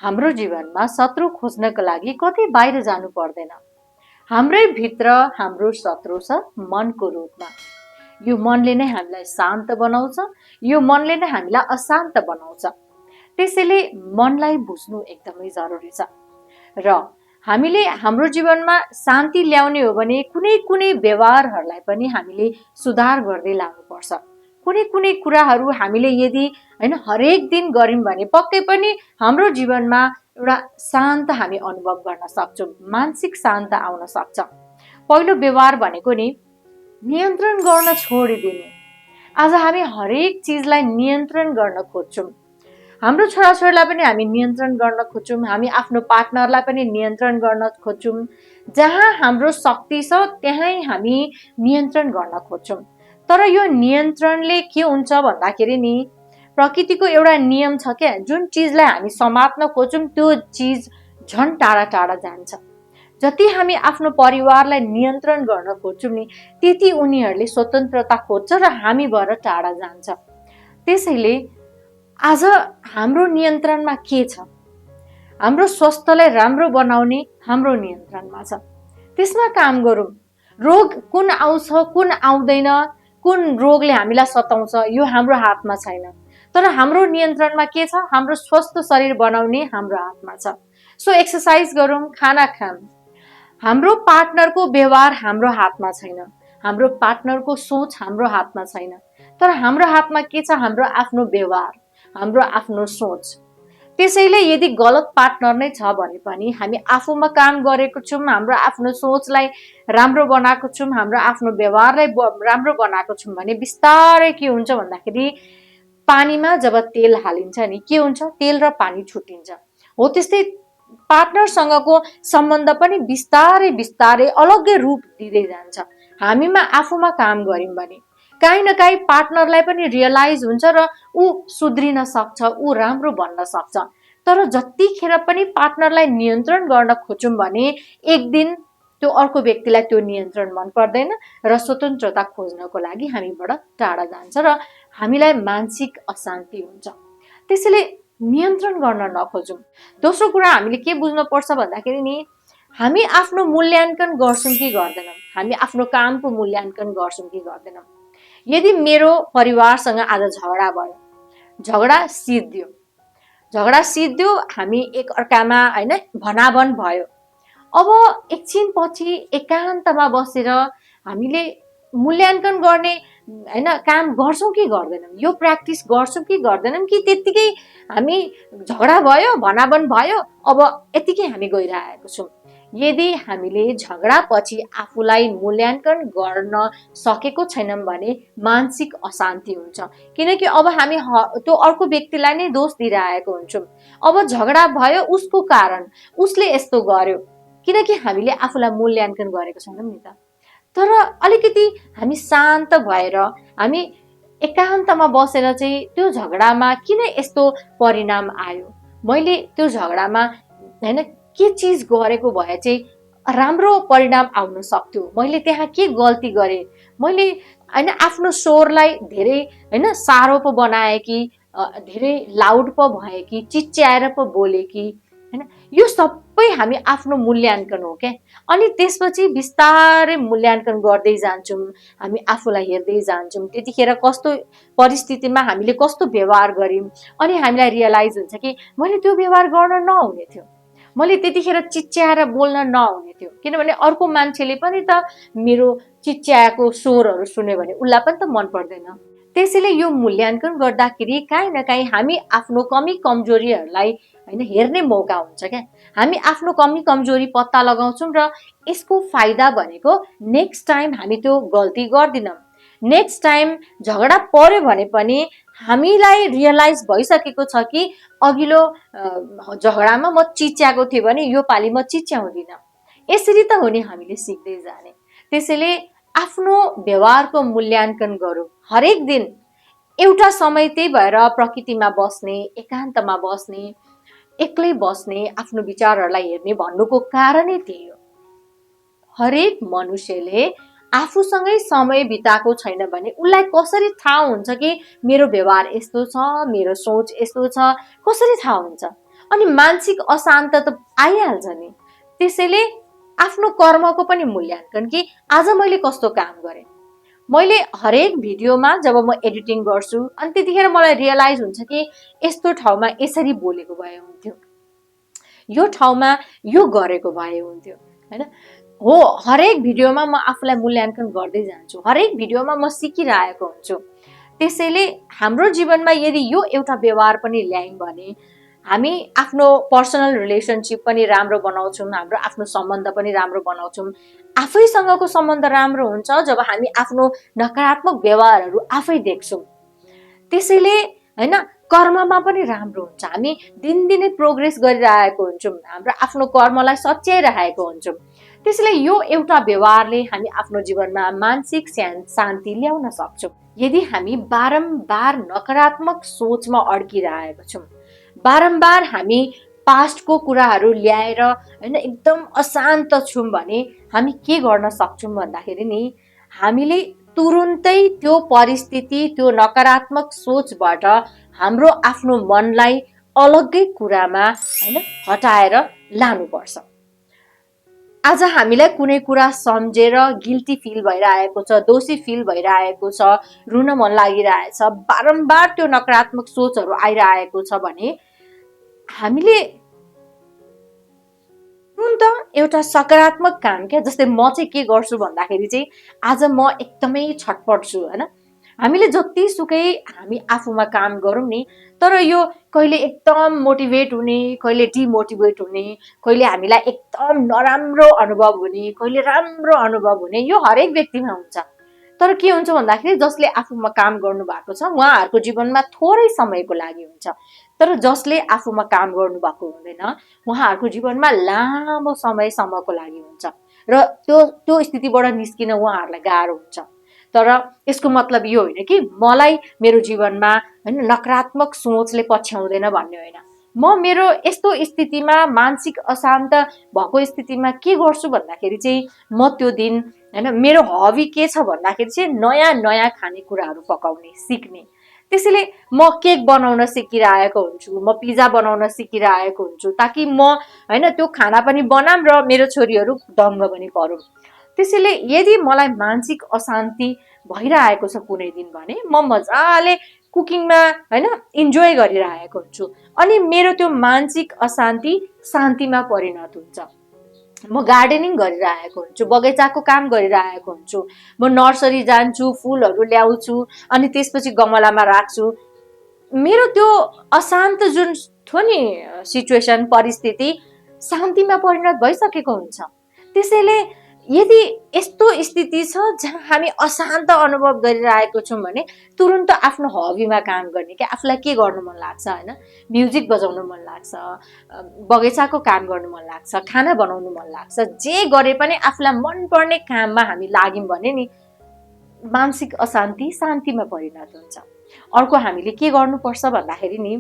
हाम्रो जीवनमा शत्रु खोज्नको लागि कतै बाहिर जानु पर्दैन। हाम्रै भित्र हाम्रो शत्रु छ मनको रूपमा। यो मनले नै हामीलाई शान्त बनाउँछ, यो मनले नै हामीलाई अशान्त बनाउँछ। त्यसैले मनलाई बुझ्नु एकदमै जरुरी छ। र हामीले हाम्रो जीवनमा शान्ति ल्याउने हो भने कुनै कुनै व्यवहारहरूलाई पनि हामीले सुधार गर्दै लानुपर्छ। कुनै कुनै कुराहरू हामीले यदि हरेक दिन गर्यौं भने पक्कै पनि हाम्रो जीवनमा एउटा शान्त हामी अनुभव गर्न सक्छौं, मानसिक शान्त आउन सक्छ। पहिलो व्यवहार भनेको नि नियन्त्रण गर्न छोडिदिने। आज हामी हरेक चिजलाई नियन्त्रण गर्न खोज्छौं। हाम्रो छोराछोरीलाई पनि हामी नियन्त्रण गर्न खोज्छौं, हामी आफ्नो पार्टनरलाई पनि नियन्त्रण गर्न खोज्छौं। जहाँ हाम्रो शक्ति छ त्यहाँ हामी नियन्त्रण गर्न खोज्छौं। तर यो नियन्त्रणले के हुन्छ भन्दाखेरि नि प्रकृतिको एउटा नियम छ क्या, जुन चिजलाई हामी समात्न खोज्छौं त्यो चिज झन् टाढा टाढा जान्छ। जति हामी आफ्नो परिवारलाई नियन्त्रण गर्न खोज्छौं नि त्यति उनीहरूले स्वतन्त्रता खोज्छ र हामीबाट टाढा जान्छ। त्यसैले आज हाम्रो नियन्त्रणमा के छ? हाम्रो स्वास्थ्यलाई राम्रो बनाउने हाम्रो नियन्त्रणमा छ। त्यसमा काम गरौँ। रोग कुन आउँछ कुन आउँदैन, कुन रोगले हामीलाई सताउँछ यो हाम्रो हातमा छैन। तर हाम्रो नियन्त्रणमा के छ? हाम्रो स्वस्थ शरीर बनाउने हाम्रो हातमा छ। सो एक्सरसाइज गरौँ, खाना खाऊँ। हाम्रो पार्टनरको व्यवहार हाम्रो हातमा छैन, हाम्रो पार्टनरको सोच हाम्रो हातमा छैन। तर हाम्रो हातमा के छ? हाम्रो आफ्नो व्यवहार, हाम्रो आफ्नो सोच। त्यसैले यदि गलत पार्टनर नै छ भने पनि हामी आफूमा काम गरेको छौं, हाम्रो आफ्नो सोचलाई राम्रो बनाएको छौं, हाम्रो आफ्नो व्यवहारलाई राम्रो बनाएको छौं भने बिस्तारै के हुन्छ भन्दाखेरि पानीमा जब तेल हालिन्छ नि के हुन्छ? तेल र पानी छुटिन्छ। हो त्यस्तै पार्टनरसँगको सम्बन्ध पनि बिस्तारै बिस्तारै अलग्गै रूप दिँदै जान्छ। हामीमा आफूमा काम गर्यौं भने काहीँ न काहीँ पार्टनरलाई पनि रियलाइज हुन्छ र ऊ सुध्रिन सक्छ, ऊ राम्रो बन्न सक्छ। तर जतिखेर पनि पार्टनरलाई नियन्त्रण गर्न खोज्छौं भने एक दिन त्यो अर्को व्यक्तिलाई त्यो नियन्त्रण मन पर्दैन र स्वतन्त्रता खोज्नको लागि हामीबाट टाढा जान्छ र हामीलाई मानसिक अशान्ति हुन्छ। त्यसैले नियन्त्रण गर्न नखोजौं। दोस्रो कुरा हामीले के बुझ्नु पर्छ भन्दाखेरि नि हामी आफ्नो मूल्याङ्कन गर्छौं कि गर्दैनौं, हामी आफ्नो कामको मूल्याङ्कन गर्छौं कि गर्दैनौं। यदि मेरो परिवारसँग आज झगडा भयो, झगडा सिद्धियो, हामी एक अर्कामा भनाभन भयो। अब एकछिन पछि एकान्तमा बसेर हामीले मूल्याङ्कन गर्ने काम गर्छौं कि गर्दैनौं, यो प्र्याक्टिस गर्छौं कि गर्दैनौं, कि त्यतिकै हामी झगडा भयो, भनाभन भयो, अब यतिकै हामी गइरहेको छौं। यदि हामीले झगडा पछि आफूलाई मूल्याङ्कन गर्न सकेको छैनौं भने मानसिक अशान्ति हुन्छ। किनकि अब हामी त्यो अर्को व्यक्तिलाई नै दोष दिइरहेको हुन्छौं। अब झगडा भयो उसको कारण, उसले यस्तो गर्यो, किनकि हामीले आफूलाई मूल्याङ्कन गरेको छैनौं नि त। तर अलिकति हामी शान्त भएर हामी एकान्तमा बसेर चाहिँ त्यो झगडामा किन यस्तो परिणाम आयो, मैले त्यो झगडामा के चिज गरेको भए चाहिँ राम्रो परिणाम आउन सक्थ्यो, मैले त्यहाँ के गल्ती गरेँ, मैले आफ्नो स्वरलाई धेरै सारो पो बनाए कि धेरै लाउड पो भए कि चिच्याएर पो बोले कि यो सबै हामी आफ्नो मूल्याङ्कन हो क्या। अनि त्यसपछि बिस्तारै मूल्याङ्कन गर्दै जान्छौं, हामी आफूलाई हेर्दै जान्छौं, त्यतिखेर कस्तो परिस्थितिमा हामीले कस्तो व्यवहार गर्यौं अनि हामीलाई रियलाइज हुन्छ कि मैले त्यो व्यवहार गर्न नहुने थियो, मैले त्यतिखेर चिच्याएर बोल्न नहुने थियो। किनभने अर्को मान्छेले पनि त मेरो चिच्याएको स्वरहरू सुन्यो भने उसलाई पनि त मन पर्दैन। त्यसैले यो मूल्याङ्कन गर्दाखेरि काहीँ न काहीँ हामी आफ्नो कमी कमजोरीहरूलाई हेर्ने मौका हुन्छ क्या। हामी आफ्नो कमी कमजोरी पत्ता लगाउँछौं र यसको फाइदा भनेको नेक्स्ट टाइम हामी त्यो गल्ती गर्दैनौं। नेक्स्ट टाइम झगडा पर्यो भने पनि हामीलाई रियलाइज भइसकेको छ कि अघिल्लो झगडामा म चिच्याएको थिएँ भने यो पालि म चिच्याउँदिन। यसरी त हो नि हामीले सिक्दै जाने। त्यसैले आफ्नो व्यवहारको मूल्याङ्कन गरौँ हरेक दिन। एउटा समय त्यही भएर प्रकृतिमा बस्ने, एकान्तमा बस्ने, एक्लै बस्ने, आफ्नो विचारहरूलाई हेर्ने भन्नुको कारणै त्यही हो। हरेक मनुष्यले आफूसँगै समय बिताएको छैन भने उसलाई कसरी थाहा हुन्छ कि मेरो व्यवहार यस्तो छ, मेरो सोच यस्तो छ, कसरी थाहा हुन्छ? अनि मानसिक अशान्त त आइहाल्छ नि। त्यसैले आफ्नो कर्मको पनि मूल्याङ्कन कि आज मैले कस्तो काम गरेँ। मैले हरेक भिडियोमा जब म एडिटिङ गर्छु अनि त्यतिखेर मलाई रियलाइज हुन्छ कि यस्तो ठाउँमा यसरी बोलेको भए हुन्थ्यो, यो ठाउँमा यो गरेको भए हुन्थ्यो हैन। हो, हरेक भिडियोमा म आफूलाई मूल्याङ्कन गर्दै जान्छु, हरेक भिडियोमा म सिकिरहेको हुन्छु। त्यसैले हाम्रो जीवनमा यदि यो एउटा व्यवहार पनि ल्यायौँ भने हामी आफ्नो पर्सनल रिलेसनसिप पनि राम्रो बनाउँछौँ, हाम्रो आफ्नो सम्बन्ध पनि राम्रो बनाउँछौँ। आफैसँगको सम्बन्ध राम्रो हुन्छ जब हामी आफ्नो नकारात्मक व्यवहारहरू आफै देख्छौँ। त्यसैले हैन, कर्ममा पनि राम्रो हुन्छ, हामी दिनदिनै प्रोग्रेस गरिरहेको हुन्छौँ, हाम्रो आफ्नो कर्मलाई सच्याइरहेको हुन्छौँ। त्यसैले यो एउटा व्यवहारले हामी आफ्नो जीवनमा मानसिक शान्ति ल्याउन सक्छौँ। यदि हामी बारम्बार नकारात्मक सोचमा अड्किरहेको छौँ, बारम्बार हामी पास्टको कुराहरू ल्याएर हैन एकदम अशान्त छौँ भने हामी के गर्न सक्छौँ भन्दाखेरि नि हामीले तुरुन्तै त्यो परिस्थिति, त्यो नकारात्मक सोचबाट हाम्रो आफ्नो मनलाई अलग्गै कुरामा हैन हटाएर लानुपर्छ। आज हामीलाई कुनै कुरा सम्झेर गिल्टी फिल भइरहेको छ, दोषी फिल भइरहेको छ, रुन मन लागिरहेछ, बारम्बार त्यो नकारात्मक सोचहरू आइरहेको छ भने हामीले तुरुन्त एउटा सकारात्मक काम क्या, जस्तै म चाहिँ के गर्छु भन्दाखेरि चाहिँ आज म एकदमै छटपट छु हैन। हामीले जतिसुकै हामी आफूमा काम गरौँ नि, तर यो कहिले एकदम मोटिभेट हुने, कहिले डिमोटिभेट हुने, कहिले हामीलाई एकदम नराम्रो अनुभव हुने, कहिले राम्रो अनुभव हुने, यो हरेक व्यक्तिमा हुन्छ। तर के हुन्छ भन्दाखेरि जसले आफूमा काम गर्नु भएको छ उहाँहरूको जीवनमा थोरै समयको लागि हुन्छ, तर जसले आफूमा काम गर्नु भएको हुँदैन उहाँहरूको जीवनमा लामो समयसम्मको लागि हुन्छ र त्यो स्थितिबाट निस्किन उहाँहरूलाई गाह्रो हुन्छ। तर यसको मतलब यो होइन कि मलाई मेरो जीवनमा हैन नकारात्मक सोचले पछ्याउँदैन भन्ने होइन। म मेरो यस्तो स्थितिमा मानसिक अशान्त भएको स्थितिमा के गर्छु भन्दाखेरि चाहिँ म त्यो दिन हैन मेरो हबी के छ भन्दाखेरि चाहिँ नयाँ नयाँ खानेकुराहरू पकाउने, सिक्ने। त्यसैले म केक बनाउन सिकिरहेको हुन्छु, म पिज्जा बनाउन सिकिरहेको हुन्छु, ताकि म हैन त्यो खाना पनि बनाम र मेरो छोरीहरू दङ्ग पनि परुन्। त्यसैले यदि मलाई मानसिक अशान्ति भइरहेको छ कुनै दिन भने म मजाले कुकिङमा हैन इन्जोय गरिरहेको हुन्छु अनि मेरो त्यो मानसिक अशान्ति शान्तिमा परिणत हुन्छ। म गार्डनिङ गरिरहेको हुन्छु, बगैँचाको काम गरिरहेको हुन्छु, म नर्सरी जान्छु, फुलहरू ल्याउँछु अनि त्यसपछि गमलामा राख्छु। मेरो त्यो अशान्त जुन थियो नि सिचुएसन, परिस्थिति शान्तिमा परिणत भइसकेको हुन्छ। त्यसैले यदि यस्तो स्थिति छ जहाँ हामी अशान्त अनुभव गरिरहेको छौँ भने तुरुन्त आफ्नो हबीमा काम गर्ने कि आफूलाई के गर्नु मन लाग्छ हैन, म्युजिक बजाउनु मन लाग्छ, बगैँचाको काम गर्नु मन लाग्छ, खाना बनाउनु मन लाग्छ, जे गरे पनि आफूलाई मनपर्ने काममा हामी लाग्यौँ भने नि मानसिक अशान्ति शान्तिमा परिणत हुन्छ। अर्को हामीले के गर्नुपर्छ भन्दाखेरि नि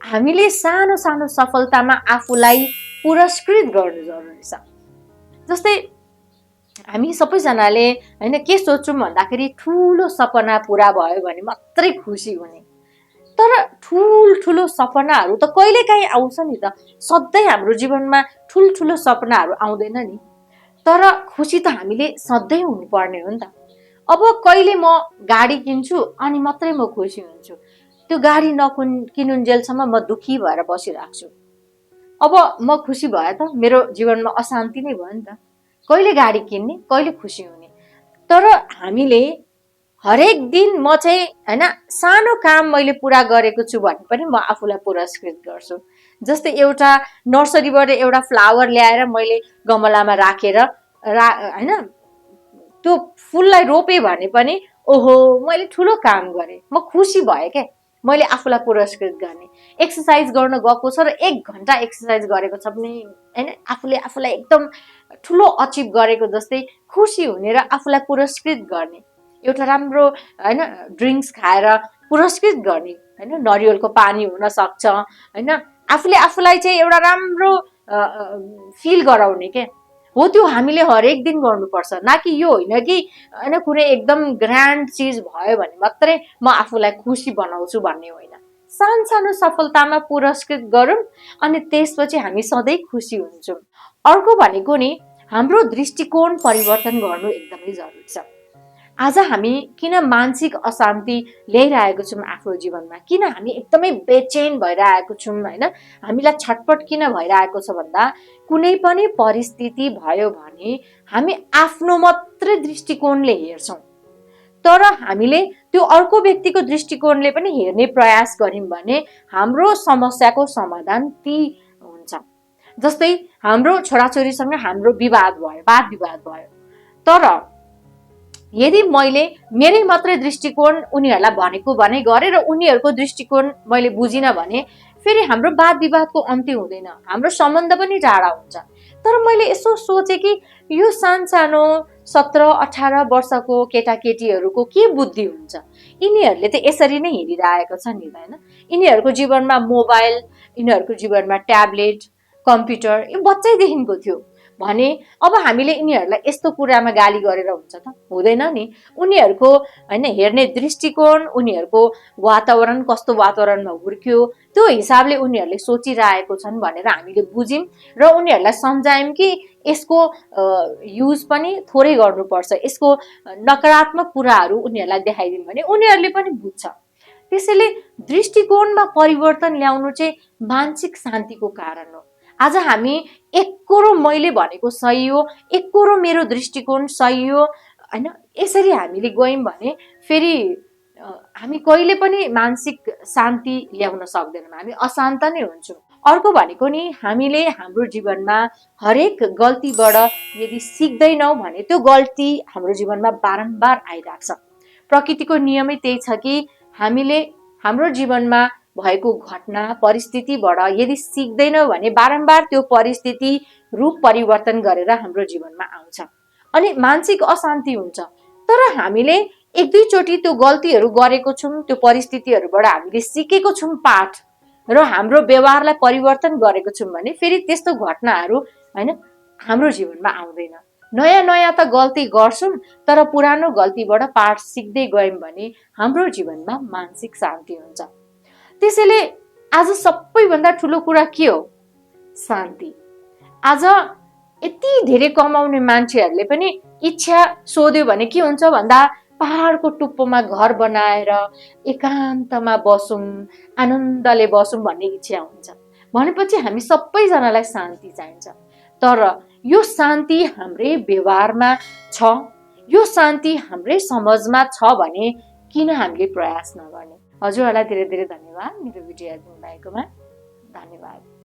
हामीले सानो सानो सफलतामा आफूलाई पुरस्कृत गर्नु जरुरी छ। जस्तै हामी सबैजनाले हैन के सोच्छौँ भन्दाखेरि ठुलो सपना पूरा भयो भने मात्रै खुसी हुने। तर ठुलो सपनाहरू त कहिलेकाहीँ आउँछ नि त, सधैँ हाम्रो जीवनमा ठुलो सपनाहरू आउँदैन नि। तर खुसी त हामीले सधैँ हुनुपर्ने हो नि त। अब कहिले म गाडी किन्छु अनि मात्रै म खुसी हुन्छु, त्यो गाडी नकिनुन्जेलसम्म म दुखी भएर बसिराख्छु। अब म खुसी भए त मेरो जीवनमा अशान्ति नै भयो नि त। कहिले गाडी किन्ने, कहिले खुसी हुने। तर हामीले हरेक दिन म चाहिँ हैन सानो काम मैले पूरा गरेको छु भने पनि म आफूलाई पुरस्कृत गर्छु। जस्तै एउटा नर्सरीबाट एउटा फ्लावर ल्याएर मैले गमलामा राखेर हैन त्यो फुललाई रोपे भने पनि ओहो मैले ठुलो काम गरेँ, म खुसी भएँ के, मैले आफूलाई पुरस्कृत गर्ने। एक्सर्साइज गर्न गएको छ र 1 घण्टा एक्सर्साइज गरेको छ भने हैन आफूलाई एकदम ठुलो अचिभ गरेको जस्तै खुसी हुने र आफूलाई पुरस्कृत गर्ने। एउटा राम्रो हैन ड्रिंक्स खाएर पुरस्कृत गर्ने, हैन नरिवलको पानी हुन सक्छ, हैन आफूले आफूलाई चाहिँ एउटा राम्रो फिल गराउने के हो, त्यो हामीले हरेक दिन गर्नुपर्छ। न कि यो होइन कि हैन कुनै एकदम ग्रान्ड चीज भयो भने मात्रै म आफूलाई खुसी बनाउँछु भन्ने होइन। सानो सफलतामा पुरस्कृत गरौँ अनि त्यसपछि हामी सधैँ खुसी हुन्छौँ। अर्को भनेको नि हाम्रो दृष्टिकोण परिवर्तन गर्नु एकदमै जरुरी छ। आज हामी किन मानसिक अशान्ति ल्याइरहेको छौँ आफ्नो जीवनमा, किन हामी एकदमै बेचैन भइरहेको छौँ होइन, हामीलाई छटपट किन भइरहेको छ भन्दा कुनै पनि परिस्थिति भयो भने हामी आफ्नो मात्रै दृष्टिकोणले हेर्छौँ, तर हामीले त्यो अर्को व्यक्तिको दृष्टिकोणले पनि हेर्ने प्रयास गर्यौं भने हाम्रो समस्याको समाधान ती हुन्छ। जस्तै हाम्रो छोराछोरीसँग हाम्रो वाद विवाद भयो, तर यदि मैले मेरै मात्रै दृष्टिकोण उनीहरूलाई भनेको भने गरेँ र उनीहरूको दृष्टिकोण मैले बुझिनँ भने फेरि हाम्रो वाद विवादको अन्त्य हुँदैन, हाम्रो सम्बन्ध पनि टाढा हुन्छ। तर मैले यसो सोचेँ कि यो सानो 17-18 वर्षको केटाकेटीहरूको के बुद्धि हुन्छ, यिनीहरूले त यसरी नै हेरिरहेको छ नि हैन। यिनीहरूको जीवनमा मोबाइल, यिनीहरूको जीवनमा ट्याब्लेट, कम्प्युटर यो बच्चैदेखिको थियो भने अब हामीले यिनीहरूलाई यस्तो कुरामा गाली गरेर हुन्छ त? हुँदैन नि। उनीहरूको हैन हेर्ने दृष्टिकोण, उनीहरूको वातावरण कस्तो वातावरणमा हुर्क्यो त्यो हिसाबले उनीहरूले सोचिरहेको छन् भनेर हामीले बुझ्यौं र उनीहरूलाई सम्झायौं कि यसको युज पनि थोरै गर्नुपर्छ, यसको नकारात्मक कुराहरू उनीहरूलाई देखाइदियौं भने उनीहरूले पनि बुझ्छ। त्यसैले दृष्टिकोणमा परिवर्तन ल्याउनु चाहिँ मानसिक शान्तिको कारण हो। आज हामी एककोरो मैले भनेको सही हो, एककोरो मेरो दृष्टिकोण सही हो हैन, यसरी हामीले गयौं भने फेरि हामी कहिले पनि मानसिक शान्ति ल्याउन सक्दैनौँ, हामी अशान्त नै हुन्छौँ। अर्को भनेको नि हामीले हाम्रो जीवनमा हरेक गल्तीबाट यदि सिक्दैनौँ भने त्यो गल्ती हाम्रो जीवनमा बारम्बार आइराख्छ। प्रकृतिको नियमै त्यही छ कि हामीले हाम्रो जीवनमा भएको घटना परिस्थितिबाट यदि सिक्दैनौँ भने बारम्बार त्यो परिस्थिति रूप परिवर्तन गरेर हाम्रो जीवनमा आउँछ अनि मानसिक अशान्ति हुन्छ। तर हामीले एक दुई चोटि त्यो गल्तीहरू गरेको छौँ, त्यो परिस्थितिहरूबाट हामीले सिकेको छौँ पाठ र हाम्रो व्यवहारलाई परिवर्तन गरेको छौँ भने फेरि त्यस्तो घटनाहरू हैन हाम्रो जीवनमा आउँदैन। नयाँ नयाँ त गल्ती गर्छौँ तर पुरानो गल्तीबाट पाठ सिक्दै गयौं भने हाम्रो जीवनमा मानसिक शान्ति हुन्छ। त्यसैले आज सबैभन्दा ठुलो कुरा के हो? शान्ति। आज यति धेरै कमाउने मान्छेहरूले पनि इच्छा सोध्यो भने के हुन्छ भन्दा पहाडको टुप्पोमा घर बनाएर एकान्तमा बसौं, आनन्दले बसौं भन्ने इच्छा हुन्छ। भनेपछि हामी सबैजनालाई शान्ति चाहिन्छ। तर यो शान्ति हाम्रै व्यवहारमा छ, यो शान्ति हाम्रै समाजमा छ भने किन हामीले प्रयास नगर्ने? हजुरहरूलाई धेरै धेरै धन्यवाद मेरो भिडियो हेर्नु भएकोमा। धन्यवाद।